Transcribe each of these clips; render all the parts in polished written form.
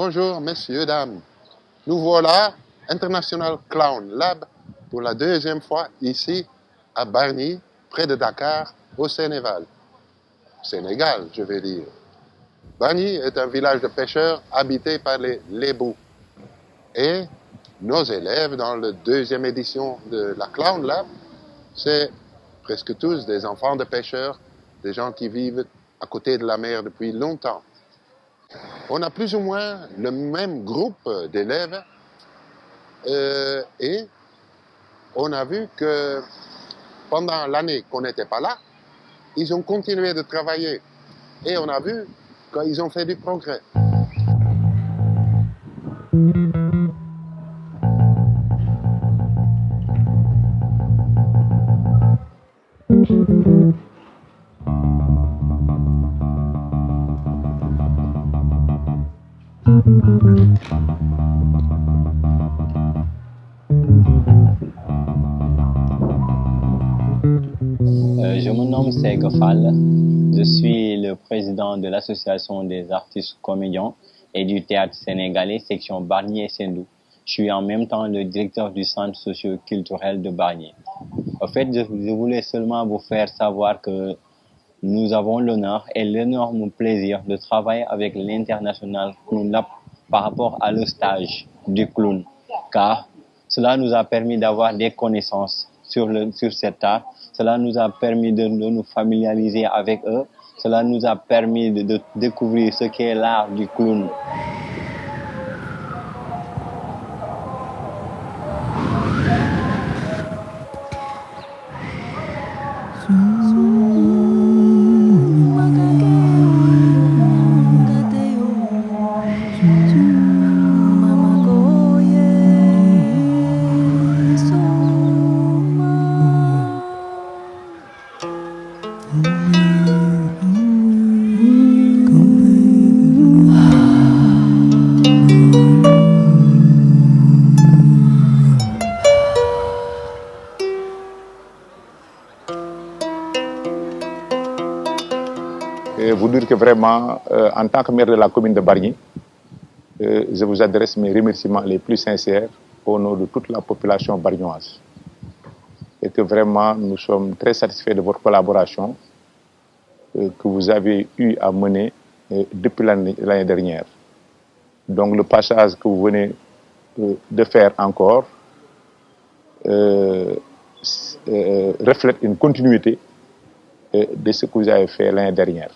Bonjour, messieurs, dames. Nous voilà, International Clown Lab, pour la deuxième fois ici, à Bargny, près de Dakar, au Sénégal. Sénégal, je veux dire. Bargny est un village de pêcheurs habité par les Lébous. Et nos élèves, dans la deuxième édition de la Clown Lab, c'est presque tous des enfants de pêcheurs, des gens qui vivent à côté de la mer depuis longtemps. On a plus ou moins le même groupe d'élèves et on a vu que pendant l'année qu'on n'était pas là, ils ont continué de travailler et on a vu qu'ils ont fait du progrès. Je me nomme Sega Fall. Je suis le président de l'association des artistes comédiens et du théâtre sénégalais, section Bargny et Sendou. Je suis en même temps le directeur du centre socio-culturel de Bargny. En fait, je voulais seulement vous faire savoir que nous avons l'honneur et l'énorme plaisir de travailler avec l'International Clown Lab par rapport à le stage du clown, car cela nous a permis d'avoir des connaissances sur cet art. Cela nous a permis de nous familiariser avec eux. Cela nous a permis de découvrir ce qu'est l'art du clown. Et vous dire que vraiment, en tant que maire de la commune de Bargny, je vous adresse mes remerciements les plus sincères au nom de toute la population bargnoise. Et que vraiment, nous sommes très satisfaits de votre collaboration que vous avez eu à mener depuis l'année dernière. Donc le passage que vous venez de faire encore reflète une continuité de ce que vous avez fait l'année dernière.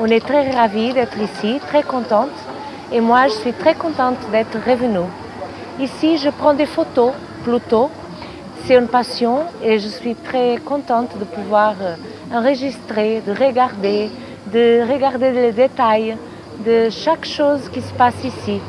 On est très ravis d'être ici, très contente. Et moi, je suis très contente d'être revenue. Ici, je prends des photos, plutôt. C'est une passion et je suis très contente de pouvoir enregistrer, de regarder les détails de chaque chose qui se passe ici.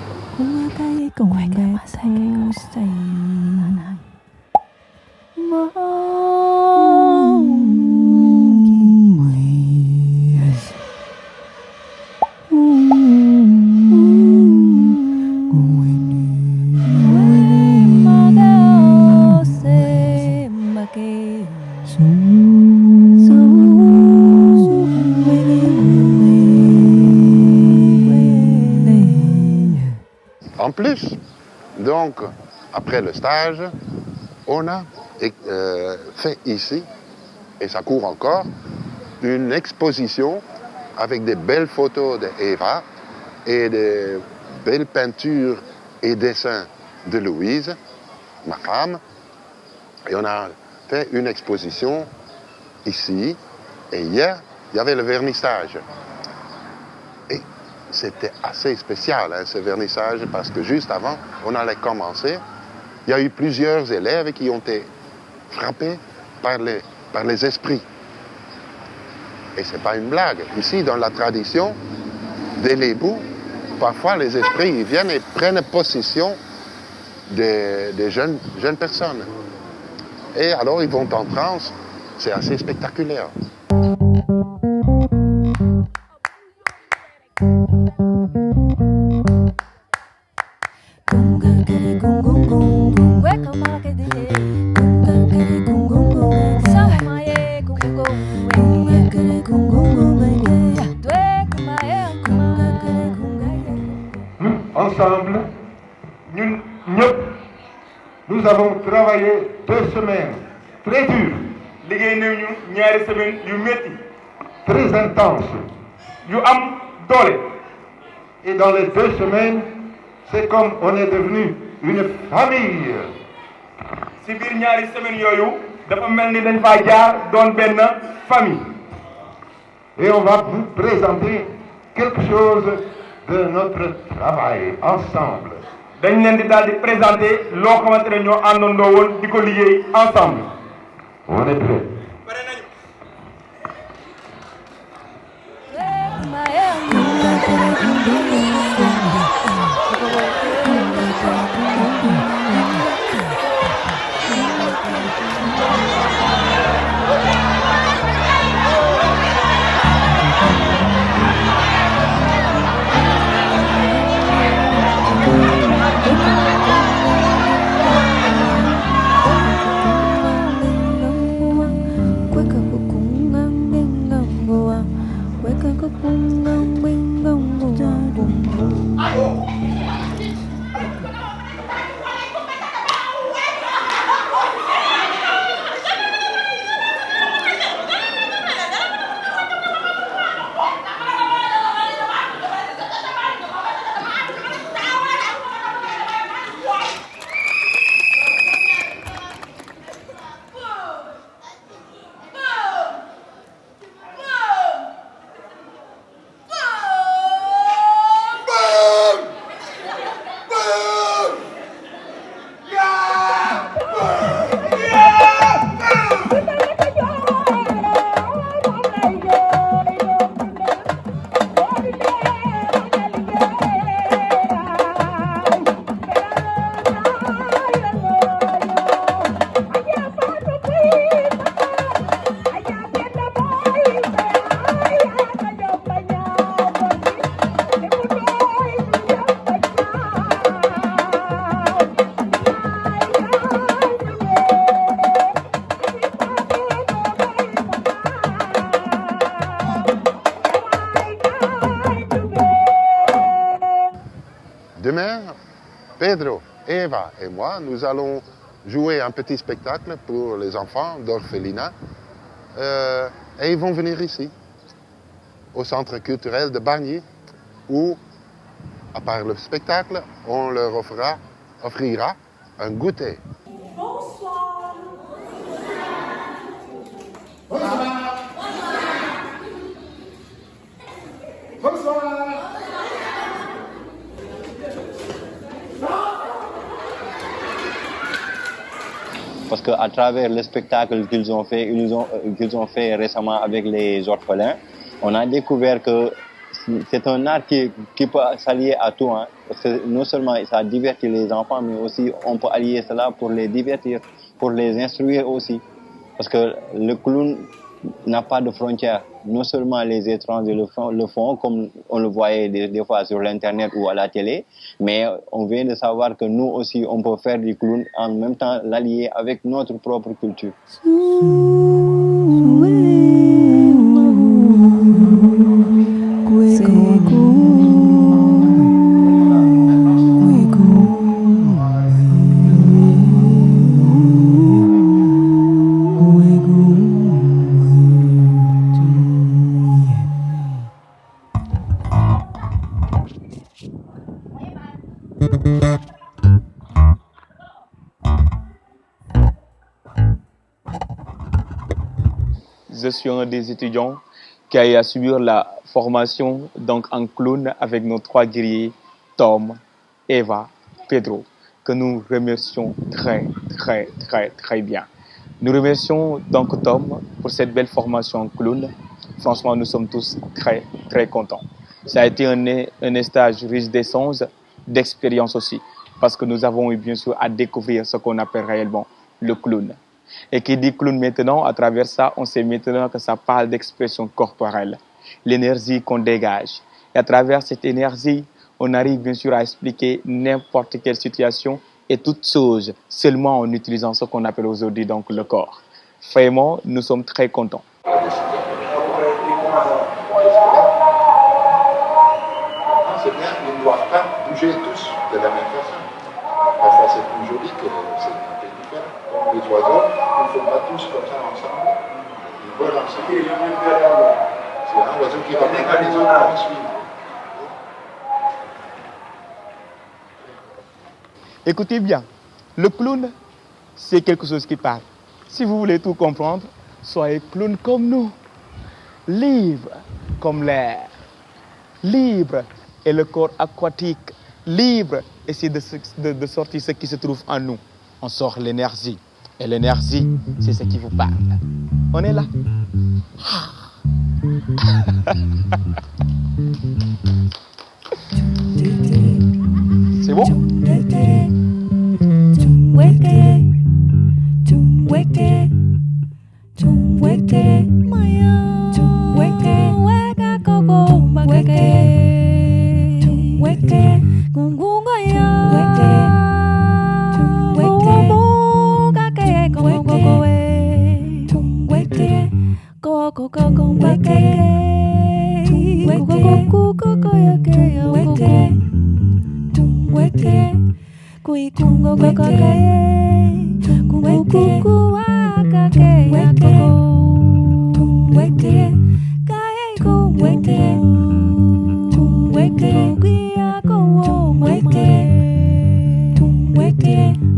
En plus, donc, après le stage, on a fait ici, et ça court encore, une exposition avec des belles photos d'Eva et des belles peintures et dessins de Louise, ma femme. Et on a fait une exposition ici. Et hier, il y avait le vernissage. Et c'était assez spécial, hein, ce vernissage, parce que juste avant, on allait commencer. Il y a eu plusieurs élèves qui ont été frappés par les esprits. Et ce n'est pas une blague. Ici, dans la tradition des Lébous, parfois les esprits ils viennent et prennent possession des jeunes personnes. Et alors ils vont en transe. C'est assez spectaculaire. Ensemble, nous avons travaillé 2 semaines très dures, très intenses. Et dans les 2 semaines, c'est comme on est devenu une famille. Et on va vous présenter quelque chose de notre travail ensemble. dañ leen di daal di présenter loo xamante ne ñoo àndandoo woon di ko liggéey ensemble. On est prêt. pare nañu. Demain, Pedro, Eva et moi, nous allons jouer un petit spectacle pour les enfants d'orphelinat. Et ils vont venir ici, au centre culturel de Bargny, où, à part le spectacle, on leur offrira un goûter. Bonsoir. Bonsoir. Bonsoir. Parce qu'à travers le spectacle qu'ils ont fait récemment avec les orphelins, on a découvert que c'est un art qui peut s'allier à tout. Hein, parce que non seulement ça divertit les enfants, mais aussi on peut allier cela pour les divertir, pour les instruire aussi. Parce que le clown n'a pas de frontières. Non seulement les étrangers le font comme on le voyait des fois sur l'internet ou à la télé, mais on vient de savoir que nous aussi on peut faire du clown en même temps l'allier avec notre propre culture. Je suis un des étudiants qui a eu à subir la formation donc en clown avec nos 3 guerriers, Tom, Eva, Pedro, que nous remercions très bien. Nous remercions donc Tom pour cette belle formation en clown. Franchement, nous sommes tous très contents. Ça a été un stage riche d'essence, d'expérience aussi, parce que nous avons eu bien sûr à découvrir ce qu'on appelle réellement le clown. Et qui dit clown maintenant, à travers ça, on sait maintenant que ça parle d'expression corporelle, l'énergie qu'on dégage. Et à travers cette énergie, on arrive bien sûr à expliquer n'importe quelle situation et toute chose seulement en utilisant ce qu'on appelle aujourd'hui donc le corps. Vraiment, nous sommes très contents. C'est bien, ils ne doivent pas bouger tous de la même façon. Parfois c'est plus joli que c'est un peu différent. Comme les oiseaux, ils ne font pas tous comme ça ensemble. Ils volent ensemble. C'est un oiseau qui va bien, les autres vont suivre. Écoutez bien, le clown, c'est quelque chose qui parle. Si vous voulez tout comprendre, soyez clown comme nous. Libre comme l'air. Libre est le corps aquatique. Libre, essayez de sortir ce qui se trouve en nous. On sort l'énergie. Et l'énergie, c'est ce qui vous parle. On est là. C'est bon? Wake